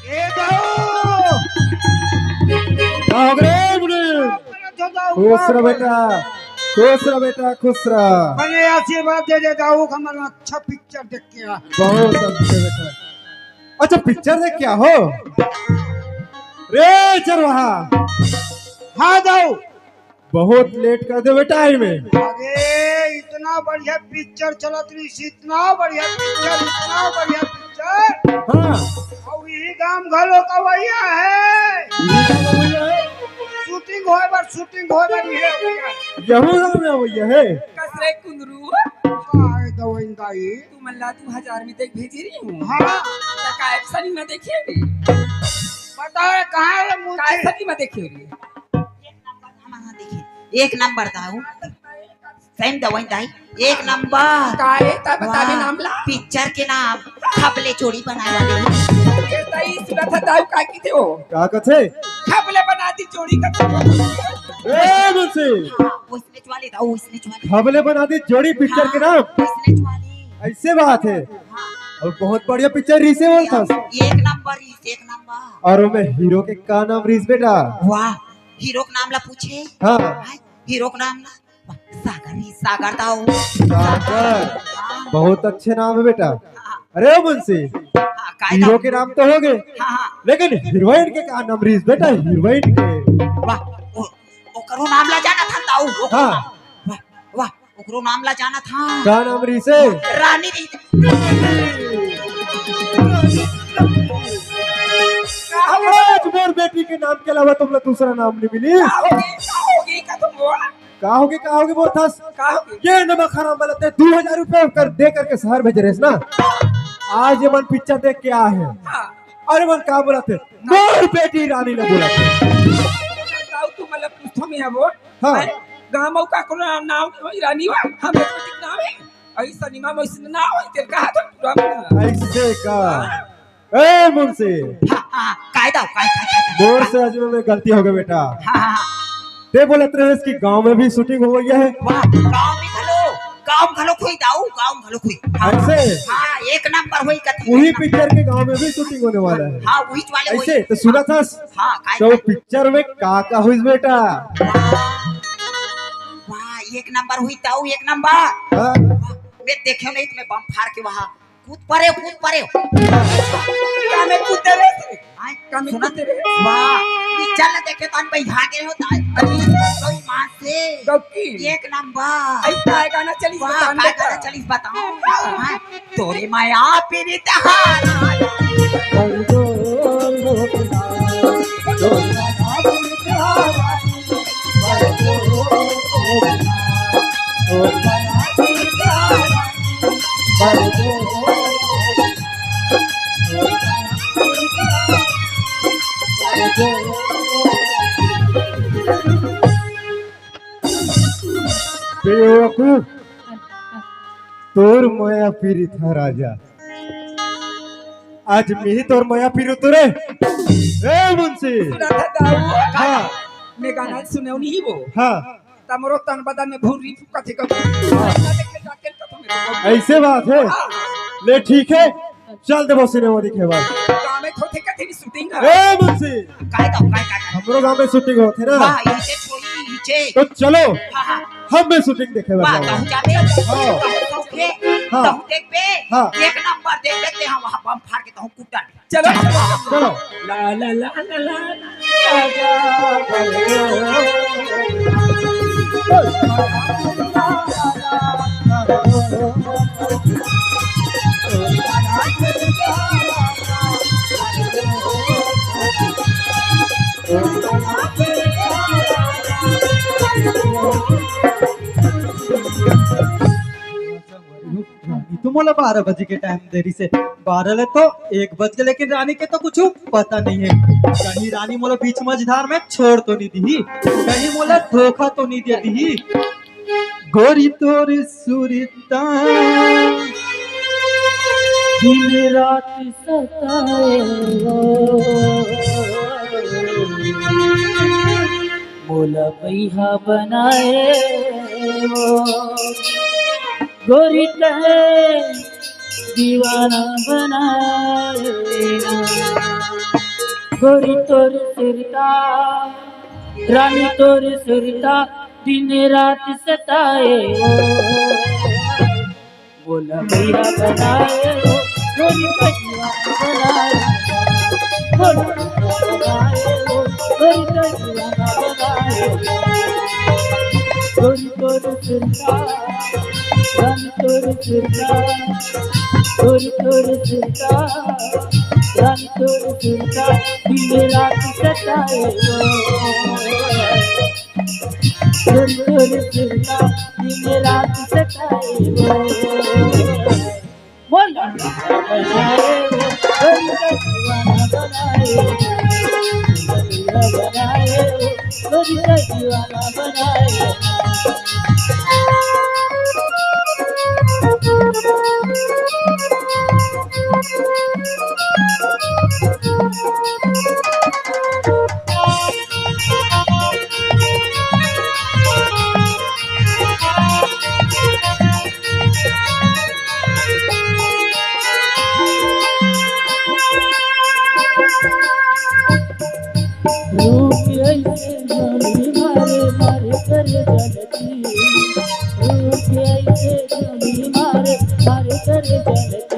ए जाओ खुश रह बेटा, खुश रह बेटा, खुश रह। मैंने आशीर्वाद दे दे जाओ हमारा अच्छा पिक्चर देख के आ। बहुत अच्छे बेटा। अच्छा पिक्चर देख क्या हो रे चरवाहा? हाँ जाओ। बहुत लेट कर दे बेटा आई में। अरे इतना बढ़िया पिक्चर चलत रही, इतना बढ़िया पिक्चर, इतना बढ़िया पिक्चर। हाँ और यही काम घरों का भैया है। शूटिंग होए बार शूटिंग होए बार ये भैया। यहू गाँव में भैया है। कसरे कुंदरू काय दवाई तू मल्ला 2000 में देख भेजी रही हूँ। हाँ काय सनी में देखिए बता कहाँ है काय मुझे। सनी में देखिए एक नंबर था वो सेम दवाई दाई एक नंबर काय ता बता भी नाम ला पिक्चर के नाम खपले चोरी बनाए वाले ये ताई सुना था दाऊ काय की थे वो क्या कथे? खपले बनाती चोरी का ए मुझसे वो स्नेच वाले था, वो स्नेच वाले खबले बना दी जोड़ी पिक्चर के नाम। स्नेच वाले ऐसे बात है। और बहुत बढ़िया पिक्चर रीसे बोल था। एक नंबर एक नंबर। और मैं हीरो के का नाम रीस बेटा? वाह हीरो का नाम ला पूछे। हाँ हीरो का नाम ला सागर ही सागर था वो। सागर बहुत अच्छे नाम है बेटा। अरे मुंशी हीरो के नाम तो हो गए लेकिन हीरोइन के का नाम रीस बेटा? हीरोइन के वाह ओकरो नाम ला जाना था ताऊ। हाँ वाह वाह ओकरो नाम ला जाना था। का नाम रीसे? रानी री मोर बेटी के नाम के अलावा तुम लोग दूसरा नाम नहीं मिली। का तुम वो का होगे बोल था। ये नमक हराम वाला 2000 रुपए कर दे करके शहर भेज रहे ना। आज ये मन पिक्चर देख के आए हैं। अरे मन क्या बोला थे? मोर बेटी रानी ने बोला था। दाऊ तू मतलब पूछो में है वो। हाँ गांव का को नाम रानी वा हम एक नाम है ऐसा निमा में ऐसा ना हो तेरे कहा तो पूरा ऐसे का ए मुंशी कायदा मोर से आज में गलती हो गई बेटा। हाँ ते बोलत रहे कि गांव में भी शूटिंग हो गई है। वाह गांव में घलो कोई दाऊ गांव घलो कोई। ऐसे हाँ एक नंबर हुई कथी वही पिक्चर के गांव में भी शूटिंग होने वाला है। हाँ वही वाले ऐसे तो सुना था। हाँ तो पिक्चर में का हुई बेटा? वाह एक नंबर हुई ताऊ एक नंबर। हाँ? मैं देखे नहीं तुम्हें बम फाड़ के वहाँ कूद पड़े क्या मैं कूदते रहे क्या मैं सुना कूदते रहे वाह पिक्चर ना देखे तो भाई भागे होता है कोई मां से गौकी एक नंबर। ऐसा है गाना चली वाह काय गाना चलीस बताओ। तोरे माया पीरी तहारा बेवकूफ तोर माया पीरी था राजा। आज मैं ही तोर माया पीरू तुरे। ए मुंशी सुना था दाऊ हाँ मैं गाना सुने नहीं वो हाँ तमरो तन बदन में भूरी फुका थे कब देखे जाके तो मेरे ऐसे बात है। ले ठीक है चल देवो सिनेमा दिखे बात। गांव में थोथे कथी की शूटिंग है ए मुंशी काय हमरो गांव में शूटिंग होते ना। वाह इसे छोड़ी नीचे। तो चलो हाँ हम में शूटिंग देखे वाह बात। कहूँ जाते हाँ। कहूँ देख पे हाँ। एक नंबर देख देखते हम वहाँ बम फाड़ के कहूँ कूटा चलो चलो ला ला ला ला ला तुम बोला 12 बजे के टाइम देरी से 12 तो 1 बज गए लेकिन रानी के तो कुछ पता नहीं है। कहीं रानी मोला बीच मझधार में छोड़ तो नहीं दी, कहीं मोला धोखा तो नहीं दे दी। गोरी तोर सुरता दिन रात सताए मोला पैहा बनाए गोरी कहे दीवाना बनाए गोरी तोर सुरता रानी तोर सुरता दिन रात सताए बोला भैया बनाए गोरी का दीवाना बनाए बोला बनाए गोरी का दीवाना बनाए गोरी तोर सुरता रानी तोर सुरता गोरी तोर सुरता रानी तोर सुरता दिन रात सताए गोरी तोर सुरता दिन रात सताए बोला बनाए गोरी का दीवाना बनाए बनाए गोरी का दीवाना बनाए रूप ऐसे जानी मारे मारे कर जलती रूप ऐसे जानी मारे मारे कर जलती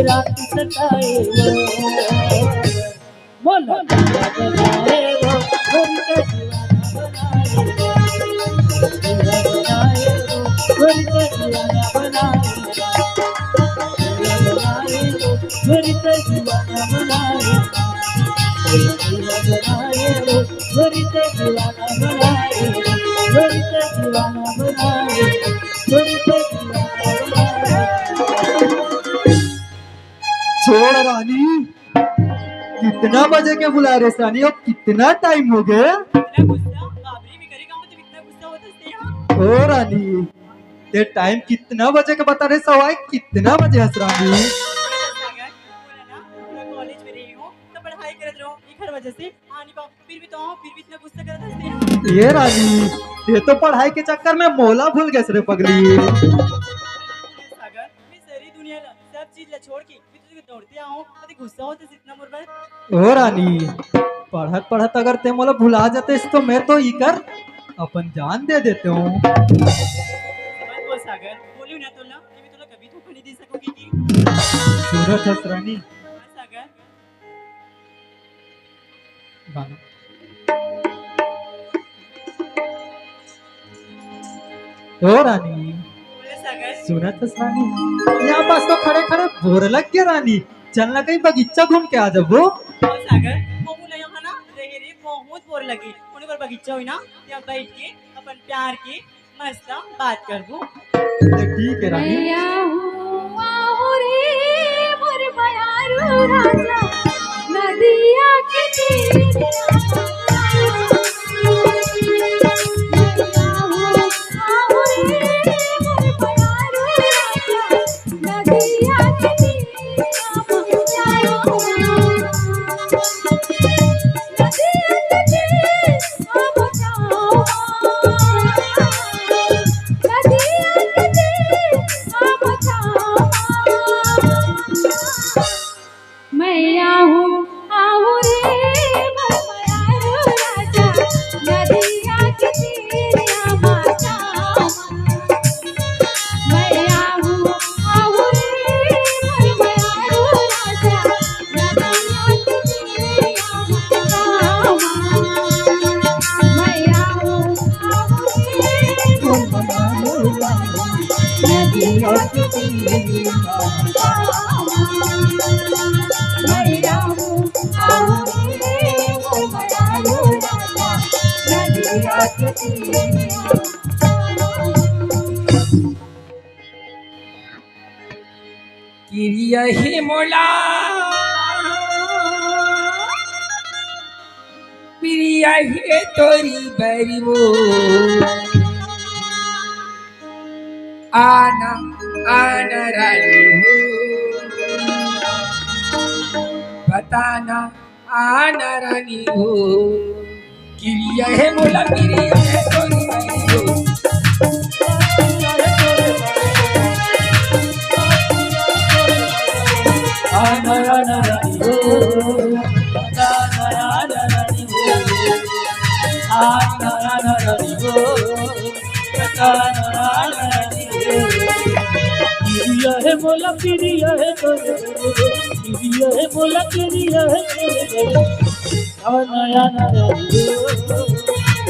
रात सताए बोला बनाए वो गोरी का दीवाना बनाए गोरी का दीवाना बनाए गोरी का दीवाना बनाए गोरी का दीवाना बनाए गोरी का दीवाना बनाए गोरी का दीवाना बनाए छोड़ रानी, कितना बजे के बुला रहे रानी? अब कितना टाइम हो गया? ओ रानी, ये टाइम कितना बजे का बता रहे सवाई? कितना बजे हंस रानी? कॉलेज में रही हूँ तो पढ़ाई करत रहूँ इधर वजह से आनी पाऊँ फिर भी इतना गुस्सा करत हंसते ये रानी, ये तो पढ़ाई के चक्कर में मोला भूल गए रे पगली। सागर मैं सारी दुनिया सब चीज ला छोड़ के दौड़ते आऊँ गुस्सा होते इतना मोर पर ओ रानी, पढ़त पढ़त अगर ते मोला भुला जाते तो मैं तो इकर अपन जान दे देते हूँ। सागर बोलियो ना तोला कि मैं तोला कभी धोखा नहीं दे सकूंगी कि सूरत हंस रानी। सागर ओ रानी, सागर सूरत हंस रानी, यहाँ पास तो खड़े खड़े बोर लग गया रानी, चलना कहीं बगीचा घूम के आ जाओ। सागर मोमू ले यहाँ ना रहे रे बहुत बोर लगी उन्हें पर बगीचा हुई ना यहाँ बैठ के अपन प्यार की मस्त बात कर दूं। ठीक है रानी। नदिया के तीर किरिया हे मोला प्रिया हे तोरी बरिवो आना आना रानी हो बताना आना रानी हो किरिया है मोला किरिया है तोरी रानी हो आना आना रानी हो आना आना रानी हो आना आना रानी हो आना आना रानी हो किरिया है मोला किरिया है तोरे किरिया है मोला किरिया है तोरे आना आना रानी हो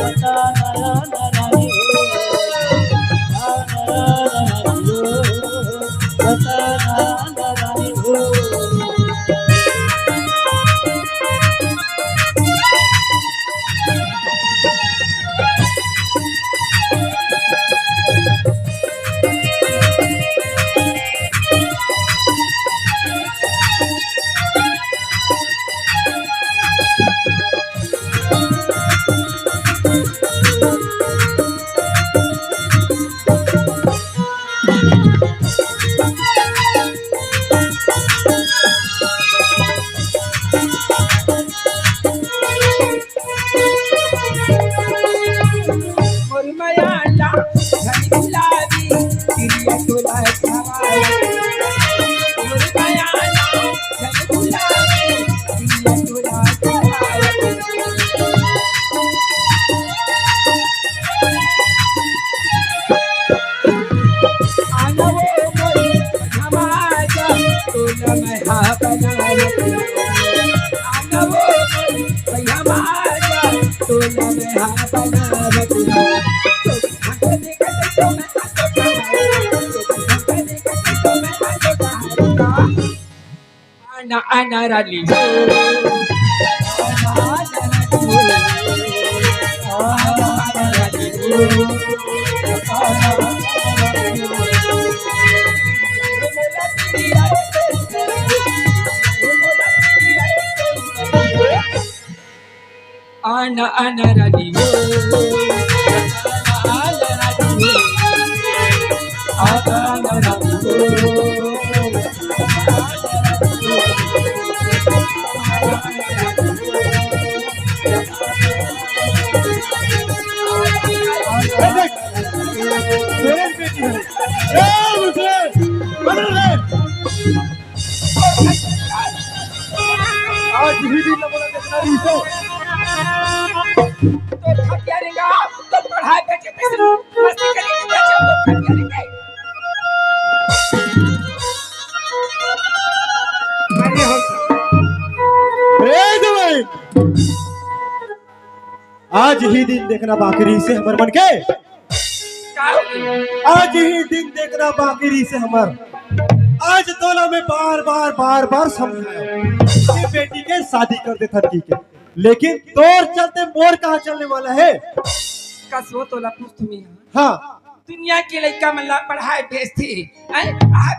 आना आना रानी हो आना आना रानी हो आना आना रानी हो मोर मायाला घनी गुलाबी किरिया तोला छावाई मोर मायाला घनी गुलाबी किरिया तोला छावाई आना वो मोरी हमारा तोला मैं हा बनावत आना वो मोरी हमारा तोला मैं हा बनावत आना आना रानी हो आना आना रानी हो आना आना रानी हो आना आना रानी मेरी बेटी है ए मुझे बदल ले आज ही दिन न बोला कितना रीसो तो थकिया रहेगा तो पढ़ाई पे कैसे मस्ती करेंगे तो थकिया रहेंगे अरे हो ए दवाई आज ही दिन देखना बाकरी से हमर मन के आज ही दिन देखना बाकरी से हमर आज तोला में बार बार समझाया कि बेटी के शादी कर दे थरकी के लेकिन तोर चलते मोर कहाँ चलने वाला है कसो तोला पूछ तुम्हें हाँ दुनिया के लड़का मल्ला पढ़ाई भेजती आ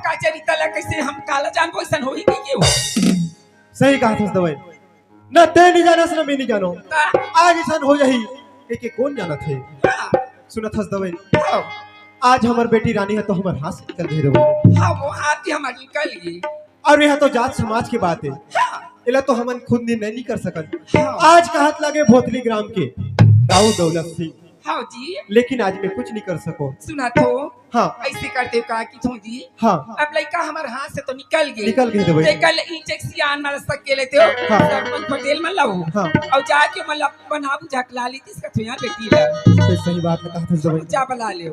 का चरिता ला कैसे हम काला जान पोषण हो ही नहीं हो सही कहा था दवाई न ते नहीं जाना न मैं नहीं जानो आज ऐसा हो जाही एक कौन जाना थे सुना था दवाई आज हमार बेटी रानी है तो हमार हाथ से निकल दे दो हाँ वो हाथ ही हमारी निकल गई और यह तो जात समाज की बात है इला तो हमन खुद निर्णय नहीं कर सकत हाँ। आज का हाथ लगे भोतली ग्राम के दाऊ दौलत सिंह हाँ जी लेकिन आज मैं कुछ नहीं कर सको सुना तो हाँ ऐसे करते का कि तुम जी हाँ अब लड़का हमारे हाथ से तो निकल गई निकल गई दवाई ते कल इंजेक्शन मार सक के लेते हो हाँ। सरपंच पटेल मन लाओ हाँ और जाके मतलब बना बुझा के ला ली इसका तो यहाँ बेटी ला ये सही बात कहा था दवाई जा बना ले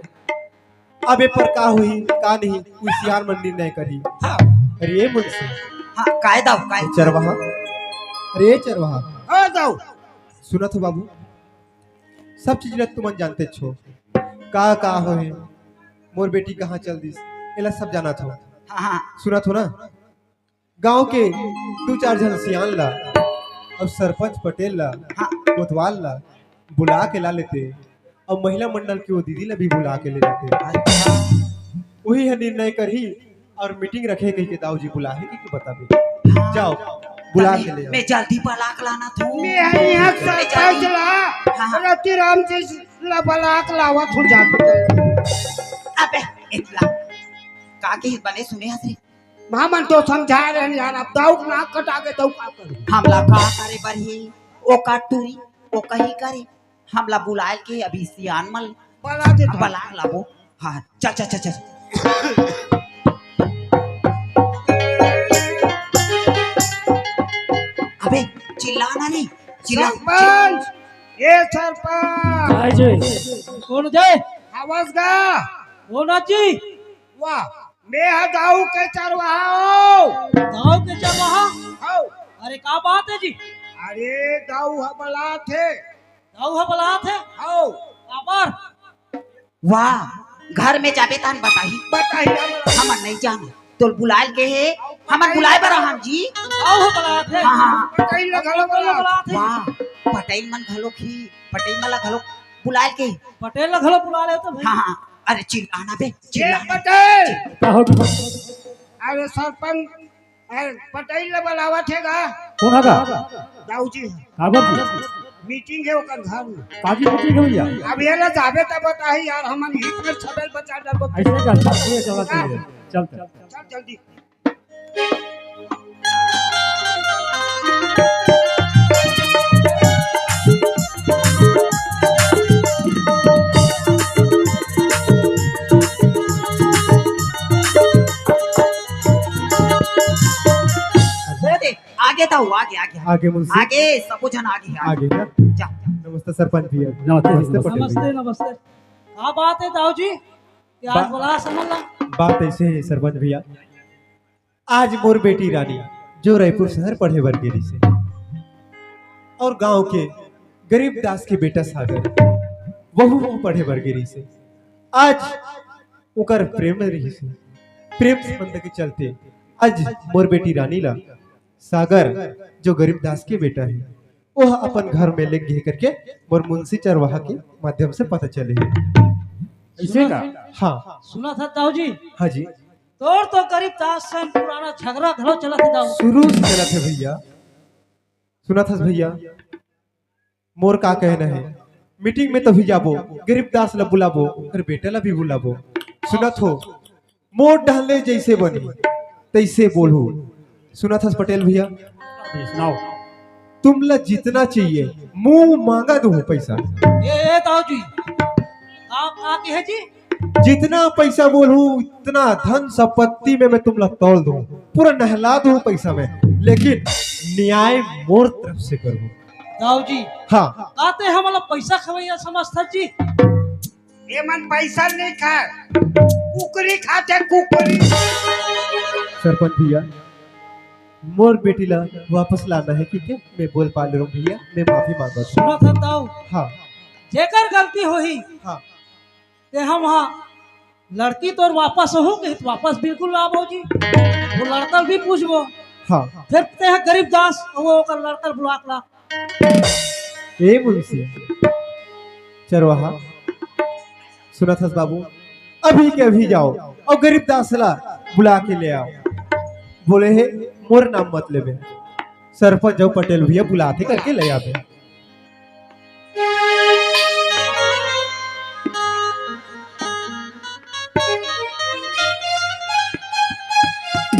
अब ए पर का हुई का नहीं कुछ यार मन निर्णय करी हाँ अरे ये मुझसे हाँ कायदा चरवाहा अरे ये चरवाहा आ जाओ सुना तो बाबू सब चीज तुम जानते छो का हो है मोर बेटी कहाँ चल दिस एला सब जाना थो हाँ सुना थो ना गांव के 2-4 जन सियान ला अब सरपंच पटेल ला कोतवाल ला बुला के ला लेते और महिला मंडल की वो दीदी ला भी बुला के ले जाते वही है निर्णय कर ही और मीटिंग रखे कही के दाऊ जी बुला है कि बताबे जाओ बुला के ले मैं जल्दी बलाक लाना था मैं यहाँ सरपंच ला रति राम जी ला बलाक लावत हूँ जाके अबे इतला का के बने सुने हसरे मामन तो समझा रहे हैं यार, अब दाऊ नाक कटा के तो का करूं? हमला का करे बरही ओ काटूरी ओ कही करे हमला बुलाए के अभी सियान मल बला दे तो। बला लाबो। हाँ चल चल चल चल। अबे चिल्लाना नहीं, चिल्ला सरपंच, ये सरपंच काय जे कोण जे आवाज गा। कोणाची वाह, मैं है दाऊ के चरवाहा हो। गांव के चरवाहा। हो। अरे का बात है जी? अरे दाऊ है बला थे। गाँव है बलात है। हो। आपर वाह घर में जाबे तान बताही बताइए हमन नहीं जाने तो बुलाए के है हमन बुलाए बरा हम जी। गाँव है बलात है। हाँ हाँ बताइए लगा बला। बलात है। वाह पटेल मन घलो की पटेल मला घलो बुलाए के। पटेल ना घलो बुला ले तो भाई। हाँ हाँ अरे चिल्लाना बे ये चिल्लाना। पटेल, का हो अरे सरपंच, अरे पटेल ने बुलावा थे गा। कोण का दाऊ जी काबर मीटिंग है ओकर घर में। काजी पटी के भैया अब ये ना जाबे तब बताही यार, हमन हित में छबेल बचा डर। ऐसे का चल चल चल चल जल्दी। वो दे आगे था वो आगे आगे आगे मुंशी आगे सब जन आगे आगे क्या? जा नमस्ते सरपंच भैया। नमस्ते पटेल नमस्ते भैया। नमस्ते। हाँ बात है दाऊ जी क्या बा- बोला समझ ला। बात ऐसे है सरपंच भैया, आज मोर बेटी रानी जो रायपुर शहर पढ़े बर गेली से, और गांव के गरीब दास के बेटा सागर वहू पढ़े बर गेली से, आज ओकर प्रेम रही से, प्रेम संबंध के चलते आज मोर बेटी रानी ला सागर जो गरीब दास के बेटा है वह अपन घर में ले गए करके मोर मुंशी चरवाहा के माध्यम से पता चले है। ऐसे का हाँ सुना था दाऊ जी हाँ जी, तोर तो गरीब दास से पुराना झगड़ा घलो चला था दाऊ। शुरू से चला था भैया। सुना था भैया, मोर का कहना है, मीटिंग में तभी जाबो, गरीब दास ला बुलाबो, और बेटा ला भी बुलाबो। सुना थो मोर डाले जैसे बनी तैसे बोलो। सुना था पटेल भैया, सुनाओ तुम ला जितना चाहिए मुंह मांगा दो पैसा, ये दाऊ जी आप आके है जी। जितना पैसा बोलूं उतना धन संपत्ति में मैं तुम ला तौल दूं, पूरा नहला दूं पैसा में, लेकिन न्याय मोर तरफ से करो। दाऊ जी हाँ आते हमारा पैसा खवैया समझता जी। ये मन पैसा नहीं खाए, कुकरी खाते कुकरी। सरपंच भैया, मोर बेटी ला वापस लाना है, ठीक है? मैं बोल पा ले रहा हूँ भैया, मैं माफी मांगा हूँ। सुना था दाऊ हाँ जेकर गलती होही हाँ ते हम वहाँ लड़की तो वापस हो गई तो वापस बिल्कुल आवो जी। वो लड़का भी पूछबो हाँ। फिर ते है गरीब दास वो ओकर लड़का बुला ला। ए मुंशी चरवाहा, सुना था बाबू, अभी के अभी जाओ और गरीब दास ला बुला के ले आओ। बोले है मोर नाम मत लेबे, सरपंच जो पटेल भैया बुलाते करके ले आवे।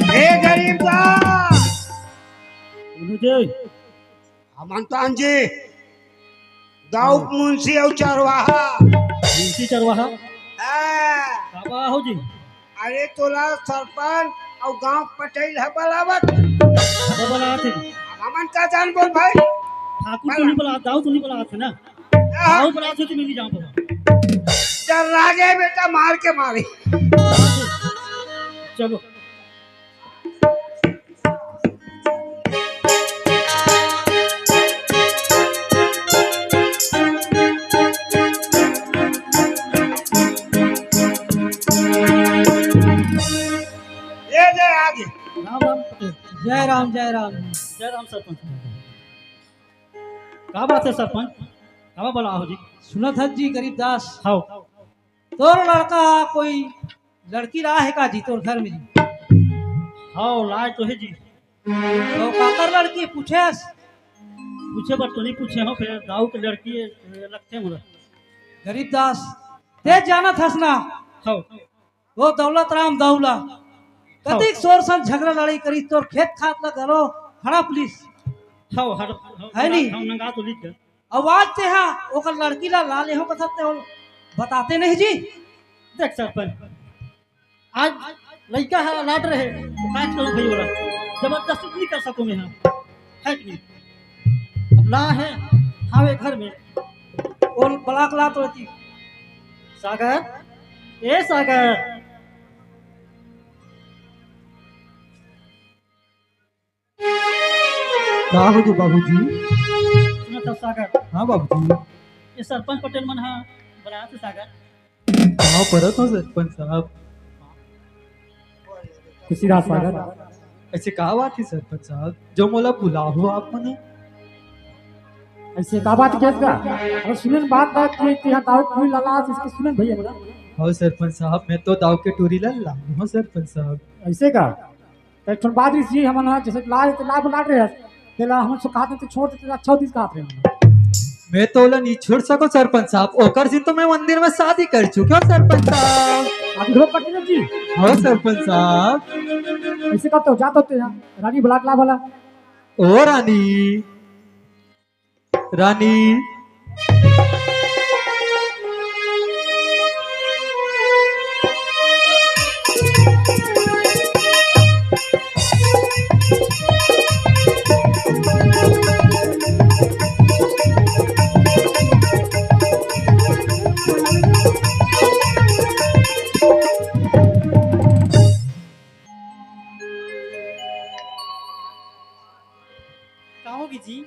हे गरीब दास, मुझे हमंतान जी, दाऊ मुंशी और चरवाहा। मुंशी चरवाहा हाँ, बाबा हो जी। अरे तोला सरपंच और गांव पटेल है बलावत। बाबा बोला थे हमन का जान बोल भाई। ठाकुर तो नहीं बोला दाऊ तो नहीं बोला थे ना। दाऊ बोला थे तो मैं नहीं जाऊँ बाबा। चल रागे बेटा मार के मारे। चलो ये दे आगे। राम राम पटेल। जय राम जय राम जय राम सरपंच। क्या बात है सरपंच? क्या बोला हो जी? सुना था जी गरीब दास हाँ तोर लड़का कोई लड़की रहा है का जी तोर घर में जी? हाँ लाज तो है जी। तो काकर लड़की पूछे बात तो नहीं पूछे हो फिर गाँव की लड़की लगते मुझे गरीब दास ते जाना था ना हाँ वो दौलत राम दौला कतिक शोर सन झगड़ा लड़ाई करी तोर खेत खात ला करो हड़ा पुलिस हाउ हर है नी? हम नंगा तो लिख आवाज ते हा ओकर लड़की ला लाले हो कसते हो बताते नहीं जी। देख सरपंच आज लड़का है लाड रहे तो काज करो भाई बोला जबरदस्ती नहीं कर सकूं मैं है कि नहीं। अब ला है हावे घर में और बलाक ला तो थी सागर ए सागर का हो गए बाबूजी? सुना था सागर हाँ बाबूजी। ये सरपंच पटेल मन हा बनाया था सागर कहाँ परत हो सरपंच साहब? खुशी रात सागर ऐसे कहा बात है सरपंच साहब जो मोला बुला हो आप मने? ऐसे का बात केस का और सुनन बात कि यहाँ दाऊ कोई लाला इसके सुनन भैया बोला हाँ सरपंच साहब मैं तो दाव के टूरी ला हूँ सरपंच साहब। ऐसे का तो थोड़ा बात इसी हम ना जैसे ला तो ला बुला रहे तेला हम सो कहते तो छोड़ देते अच्छा दिन कहते हैं मैं तो ओला नहीं छोड़ सको सरपंच साहब ओकर से तो मैं मंदिर में शादी कर चुका हूँ सरपंच साहब। आप घर पटेल जी हाँ सरपंच साहब। ऐसे का तो जाते होते हैं रानी बुला ला वाला ओ रानी रानी कहोगी जी?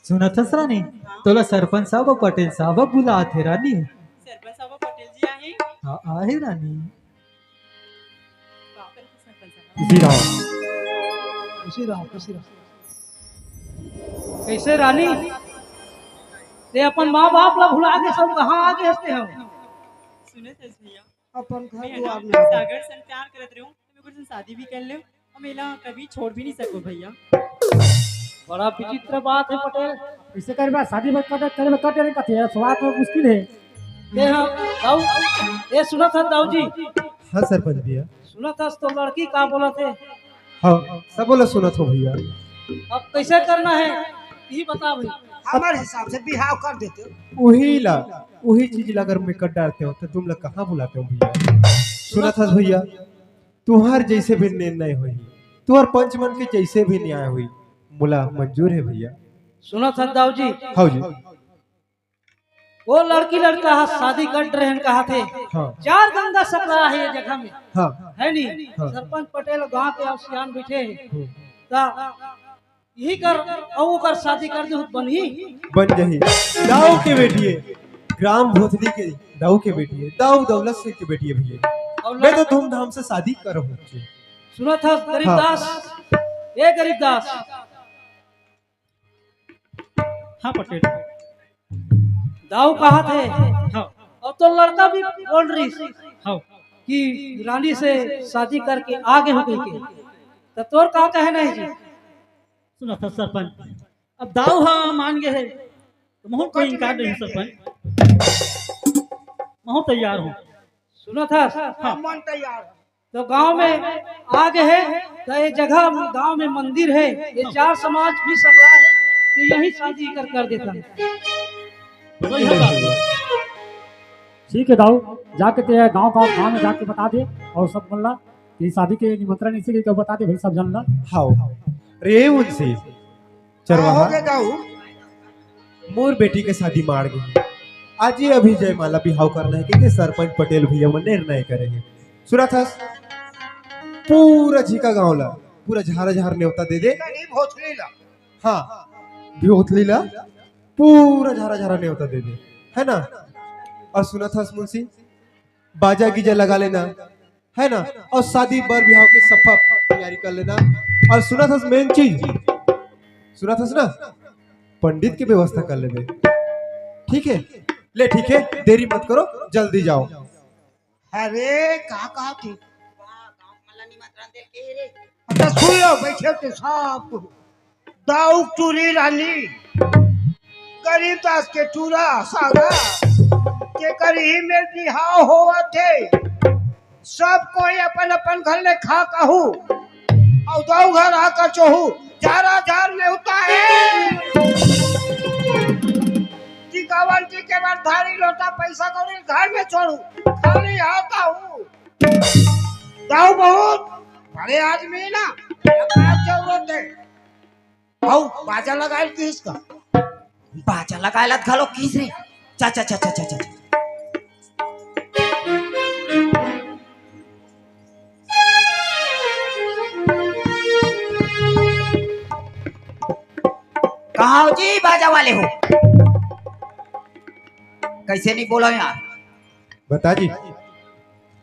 सुना था रानी तोला सरपंच साहब और पटेल साहब बुला थे रानी। सरपंच साहब पटेल जी आहे? हाँ आहे रानी। का करे सरपंच साहब? खुशी रहो खुशी रहो। कैसे रानी ते अपन माँ बाप ला भुला के सब कहाँ आगे हंसते हो? सुने थे भैया अपन घर मैं द्वार ना में सागर से प्यार करत रही हूँ तो मैं कुछ शादी भी कर ले और मेला कभी छोड़ भी नहीं सकूं भैया। बड़ा विचित्र बात है पटेल। ऐसे कर बा शादी में करे में कटे नहीं कथे स्वाद में मुश्किल है। ये हाँ दाऊ ये सुना था दाऊ जी हाँ सरपंच भैया सुना था तो लड़की का बोला थे हाँ सब बोला सुना था भैया। अब कैसे करना है यही बता भाई। हमारे हिसाब से बिहाव कर देते हो। वही चीज अगर मैं कर डालते हो तो तुम लोग कहाँ बुलाते हो भैया। सुना था भैया तुम्हार जैसे भी निर्णय हुई तुम्हार पंचमन के जैसे भी न्याय हुई मुला मंजूर है भैया। सुना था दाऊ जी हाँ जी वो लड़की लड़का शादी कर रहे हैं कहा थे हाँ 4 गंगा सकरा है ये जगह में हाँ है नहीं। हाँ। सरपंच पटेल गांव के सियान बैठे हैं ता यही कर औ कर शादी कर दे बनी बन जही दाऊ के बेटी है ग्राम भोथली के दाऊ के बेटी है दाऊ दौलत सिंह की बेटी है भैया। और मैं तो धूमधाम से शादी करूँ। सुना था गरीबदास ये गरीबदास हाँ पटेल दाऊ कहा थे हाँ और तो लड़का भी बोल रही हाँ कि रानी से शादी करके आगे हो गई के तो तोर का कहना है जी? सुना था सरपंच अब दाऊ हाँ मान गए है तो महू कोई इनकार नहीं सरपंच महू तैयार हूँ। सुना था हाँ मन तैयार है। तो गांव में आगे है तो ये जगह गांव में मंदिर है ये 4 समाज भी सब है तो यही शादी कर देता है। वही होगा ठीक है दाऊ जाके ते गांव में जाके बता दे और सब बोलना कि शादी के निमंत्रण इसी के बता दे भाई सब जानना। हाँ रे उनसे हाँ, हो गए दाऊ। मोर बेटी के शादी मार गई आज ये अभी जयमाला बिहाव करना है क्योंकि सरपंच पटेल भैया मन निर्णय करे हैं। सुना था पूरा झीका गांव ला पूरा झारा झार न्योता दे दे। नहीं भोसड़ी ला। हाँ भोथली ला पूरा झारा झारा न्योता दे दे है ना। और सुना था मुंशी बाजा गीजा लगा लेना है ना और शादी बर बिहाव की सफा तैयारी कर लेना। और सुना था मेन चीज सुना था ना पंडित की व्यवस्था कर लेना। ठीक है ले ठीक है देरी मत करो जल्दी जाओ। अरे कहा थी अच्छा सुन लो बैठे थे साहब दाऊ टूरी रानी गरीबदास के टूरा सागा के करी में बिहाव हुआ थे सब कोई अपन अपन घर ले खा कहू और दो घर आकर चोहू जारा जार में होता है टिकावन जी के बाद धारी लोटा पैसा कौड़ी घर में छोड़ू खाली आता हूँ जाऊ बहुत बड़े आदमी ना क्या जरूरत है आओ बाजा लगाए किसका बाजा लगायला घालो किस रे चा चा चा चा चा चा कहाँ हो जी बाजा वाले हो कैसे नहीं बोलो यार बता जी।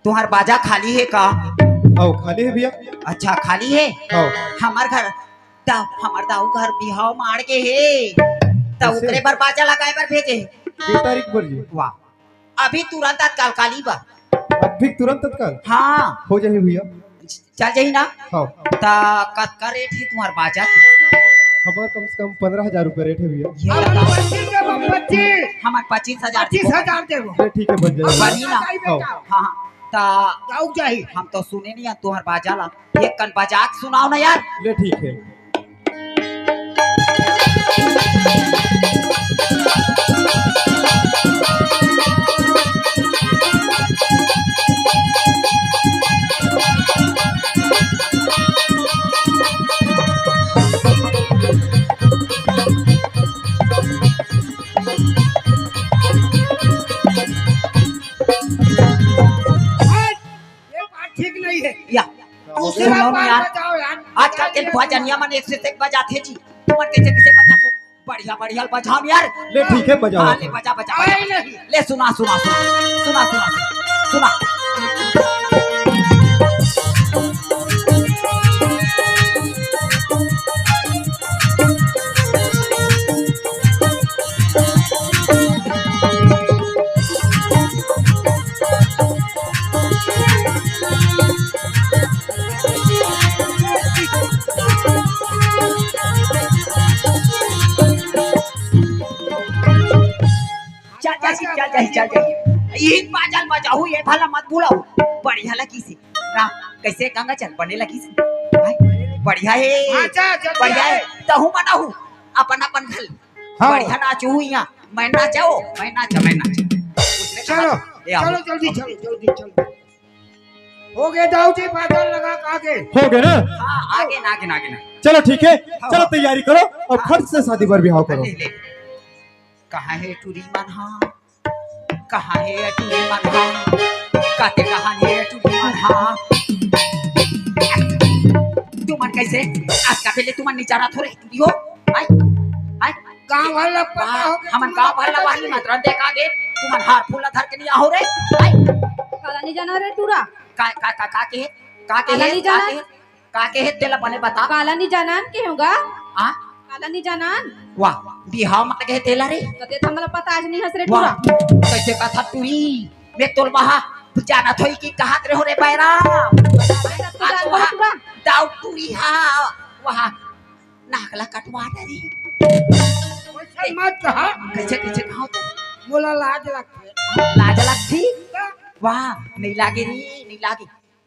तुम्हार बाजा खाली है का आओ खाली है भैया। अच्छा खाली है आओ हमार घर हमार दाऊ घर बिहाव मार के है तो कैसे? उतरे पर बाजा लगाए पर भेजे किस तारीख पर जी? वाह अभी तुरंत तत्काल काली बा अब भी तुरंत तत्काल हाँ हो जाए भैया। चल जाही ना हाँ ता कतका रेट है तुम्हार बाजा की हमारा कम से कम 15,000 रुपए रेट है भैया। ये अपन बताओ बच्ची के बच्ची हमार 25,000 25,000 देवो ये ठीक है बन जाएगा। बनी ना आओ हाँ ता जाऊ जाही हम तो सुने नहीं तुम्हार बाजा ला एक कन बजा के सुनाओ ना यार ले ठीक है। ये बात ठीक नहीं है या दूसरा सुनो बार यार बजाओ यार आजकल के भजनिया मन एक से एक बजाते जी तुमन कैसे कैसे बजा तो बढ़िया बढ़िया बजाओ यार ले ठीक है बजाओ। हाँ, ले बजा बजा आए बजा नहीं ले सुना सुना सुना सुना सुना सुना चल ये बाजल बजाऊ ये भला मत बुलाओ बढ़िया लगी से ना कैसे गंगा चल बने लगी से भाई बढ़िया है अच्छा जल्दी बढ़िया है आए। तहु मनाहू अपन अपन घर हाँ। बढ़िया नाचू यहाँ मैं नाचाओ मैं नाचा उसने कहा, चलो "ए, आओ।" चलो जल्दी चलो जल्दी चलो हो गए दाऊ जी बादल लगा के आगे हो गए ना। हाँ आगे ना आगे ना आगे ना चलो ठीक है चलो तैयारी करो और फट से शादी पर बिहाव करो। ले ले कहाँ है टूरी मनहा कहाँ है टूरी मनहा काते कहाँ है टूरी मनहा तुमन कैसे आज का पहले तुमन निचारा थोड़े टूरी हो आई आई गांव वाला पता हो गया हमन गांव वाला वाली मात्रा देखा गे तुमन हार फूला धर के नहीं हो रे आई काला नहीं जाना रे टूरा का के काला नहीं जाना? का के है तेला बने बता काला नहीं जानान के होगा हां काला नहीं जानान वाह बिहाव मत के तेला रे कते हमला पता आज नहीं हंस रे वाह टूरा कैसे कथा टूरी मैं तोल वहां जाना थोई की कहात रे हो रे बैरा टूरा दाऊ टूरी हां वहां नाकला कटवा रे वैसे मत कहा कैसे कैसे कहो तो बोला लाज लगती लाज लगती वाह नहीं लागे रे नहीं लागे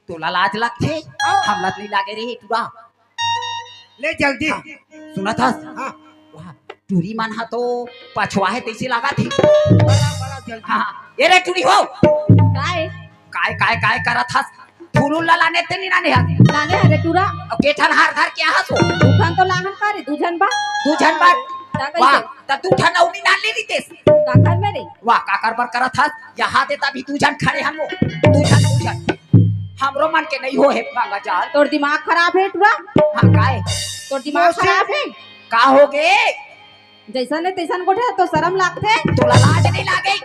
तोला लाज लगते हमला नहीं लागे रे टूरा ले जल्दी सुना था हाँ वाह टूरी मन हा तो पछवा है तैसे लगा थी बड़ा बड़ा जल्दी हाँ ये रे टूरी हो काय काय करा था फूलू लाने ते नहीं नाने हाथ लाने हरे टूरा अब केठन हार धर क्या हसो दुकान तो लाहन करे दुजन बा तू झन बार ता वाह कैसे त तू ठन उनी नाल ले रीतेस काकर मेरे वाह काकर बर करा था यहाँ देता भी तू झन खड़े हमो तू झन हमरो मन के नहीं हो है गंगा जाल तोर दिमाग खराब है टूरा हाँ काय तोर दिमाग खराब है का हो गे जैसा ने तैसन गोठे तो शर्म लागते तोला लाज नहीं लागे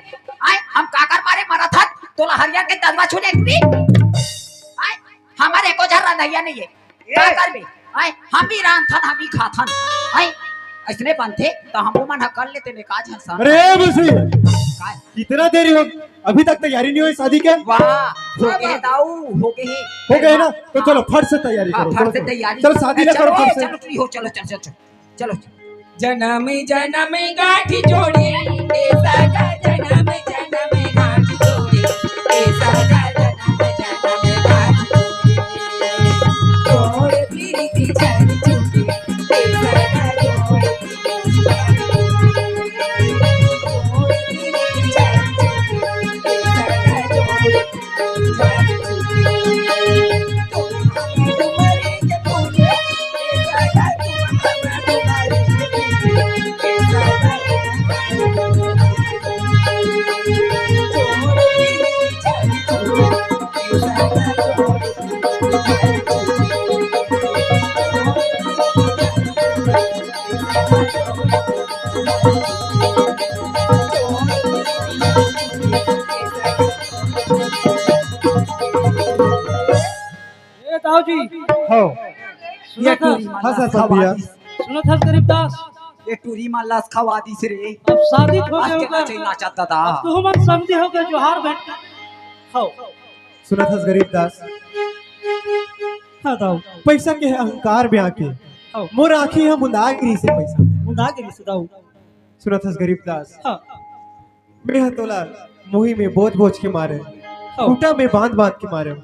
आय हम काकर मारे मरा था तोला हरिया के दलवा छुने टूरी आय हमारे को झर्रा नैया नहीं है का करबे आय हम भी रान थन हम भी खाथन आय इसने बनते तो हम मन कर लेते ने काज हसन अरे बसी काय कितना देरी हो अभी तक तैयारी नहीं हुई शादी के। वाह हो गए दाऊ हो गए हो गए ना तो चलो फट से तैयारी हाँ, करो। फट से चलो, तैयारी चलो शादी ना करो चलो, फट से। चलो फ्री हो चलो चलो चलो चलो जन्म जन्म गाठी जोड़ी ए सगा जन्म जन्म गाठी जोड़ी ए सगा जन्म जन्म जी हो ये सुनत टूरी हस हाँ माला सर भैया सुनत हस गरीबदास ये टूरी माला खवा दी से रे अब शादी हो आज गए के होकर नाचे नाचा दादा अब तू मन समझी हो गए जोहार भेंट हो सुनत हस गरीबदास हाँ दाऊ पैसा के अहंकार में आके हो मोर आँखी है मुंदागिरी से पैसा मुंडा के से दाऊ सुनत हस गरीबदास हाँ मैं हतोला मोही में बोझ बोझ के मारे हो खूटा में बांध बांध के मारे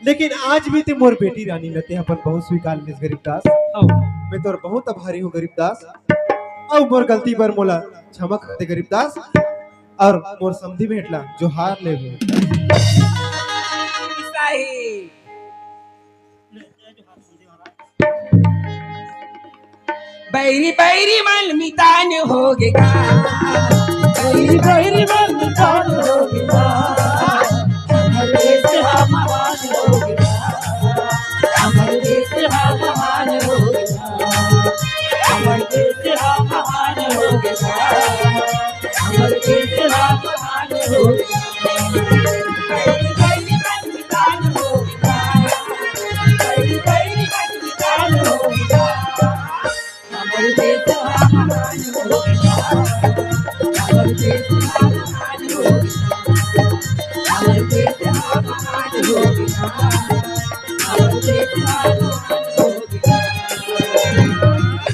लेकिन आज भी ते मोर बेटी रानी लते अपन बहुत स्वीकार लिस गरीबदास हो मैं तोर बहुत आभारी हूँ गरीबदास और मोर गलती पर मोला क्षमा कर दे गरीबदास और मोर समधी भेटला जो हार ले बैरी बैरी मन मितान हो गया बैरी बैरी मन मितान हो गया हमर देश हमार हो गया हमर देश हमार हो गया हमर देश हमार हो गया हमर देश हमार हो गया बैरी बैरी मन मितान हो गया बैरी बैरी मन मितान हो गया हमर देश हमार हो गया हमर देश हमार हो गया हमर देश हमार हो गया